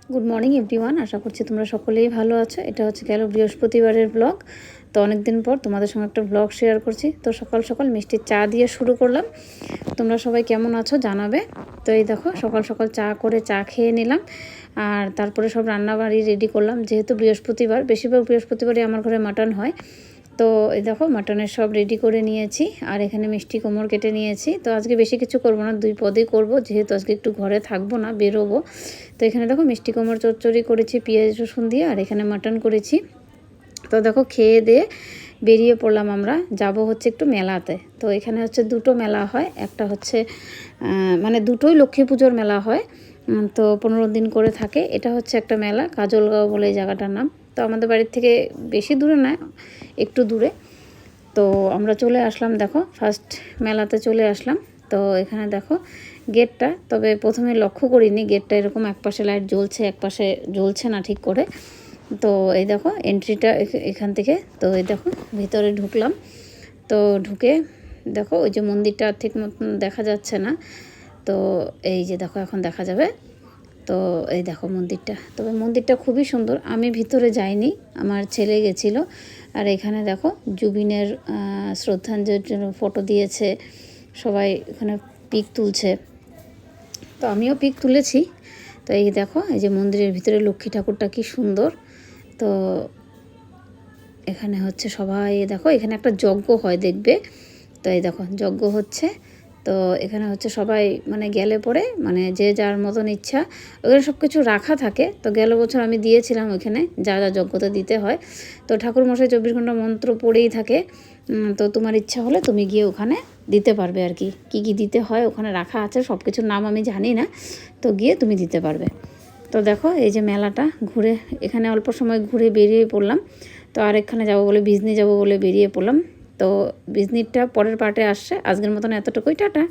Good morning everyone, আশা করছি তোমরা সকলেই ভালো আছো। এটা হচ্ছে গেল বৃহস্পতিবারের ব্লগ। তো অনেক দিন পর তোমাদের সঙ্গে একটা ব্লগ শেয়ার করছি। তো সকাল সকাল মিষ্টির চা দিয়ে শুরু করলাম। তোমরা সবাই কেমন আছো জানাবে। তো এই দেখো সকাল সকাল চা খেয়ে নিলাম, আর তারপরে সব রান্নাবাড়ি রেডি করলাম। যেহেতু বৃহস্পতিবার, বেশিরভাগ বৃহস্পতিবারই আমার ঘরে মাটন হয়। তো এই দেখো মাটনের সব রেডি করে নিয়েছি, আর এখানে মিষ্টি কোমর কেটে নিয়েছি। তো আজকে বেশি কিছু করব না, 2 পদেই করব, যেহেতু আজকে একটু ঘরে থাকবো না, বেরোবো। তো এখানে দেখো মিষ্টি কোমর চচ্চড়ি করেছি পেঁয়াজ রসুন দিয়ে, আর এখানে মাটন করেছি। তো দেখো খেয়ে দিয়ে বেরিয়ে পড়লাম, আমরা যাব হচ্ছে একটু মেলাতে। তো এখানে হচ্ছে দুটো মেলা হয়, একটা হচ্ছে মানে দুটোই লক্ষ্মী পুজোর মেলা হয়। তো 15 দিন করে থাকে। এটা হচ্ছে একটা মেলা, কাজলগাঁও বলে এই জায়গাটার নাম। তো আমাদের বাড়ির থেকে বেশি দূরে নয়, একটু দূরে। তো আমরা চলে আসলাম, দেখো ফার্স্ট মেলাতে চলে আসলাম। তো এখানে দেখো গেটটা, তবে প্রথমে লক্ষ্য করিনি গেটটা এরকম একপাশে লাইট জ্বলছে, একপাশে জ্বলছে না ঠিক করে। তো এই দেখো এন্ট্রিটা এখান থেকে। তো এই দেখো ভিতরে ঢুকলাম। তো ঢুকে দেখো ওই যে মন্দিরটা ঠিক মতন দেখা যাচ্ছে না। তো এই যে দেখো এখন দেখা যাবে। তো এই দেখো মন্দিরটা, তবে মন্দিরটা খুবই সুন্দর। আমি ভিতরে যাইনি, আমার ছেলে গেছিলো। আর এখানে দেখো জুবিনের শ্রদ্ধাঞ্জলির জন্য ফটো দিয়েছে, সবাই এখানে পিক তুলছে। তো আমিও পিক তুলেছি। তো এই দেখো এই যে মন্দিরের ভিতরে লক্ষ্মী ঠাকুরটা কি সুন্দর। তো এখানে হচ্ছে সবাই দেখো, এখানে একটা যজ্ঞ হয় দেখবে। তো এই দেখো যজ্ঞ হচ্ছে। তো এখানে হচ্ছে সবাই মানে গেলে পরে মানে যে যার মতন ইচ্ছা ওখানে সব কিছু রাখা থাকে। তো গেল বছর আমি দিয়েছিলাম ওইখানে যা যা যজ্ঞতে দিতে হয়। তো ঠাকুরমশাই 24 ঘন্টা মন্ত্র পড়েই থাকে। তো তোমার ইচ্ছা হলে তুমি গিয়ে ওখানে দিতে পারবে আর কি। কী কী দিতে হয় ওখানে রাখা আছে, সব কিছুর নাম আমি জানি না। তো গিয়ে তুমি দিতে পারবে। তো দেখো এই যে মেলাটা ঘুরে, এখানে অল্প সময় ঘুরে বেরিয়ে পড়লাম। তো আরেকখানে যাবো বলে, বিজনি যাবো বলে বেরিয়ে পড়লাম। তো বিজনিটা পরের পার্টে আসছে। আজকের মতন এতটুকুই, টাটা।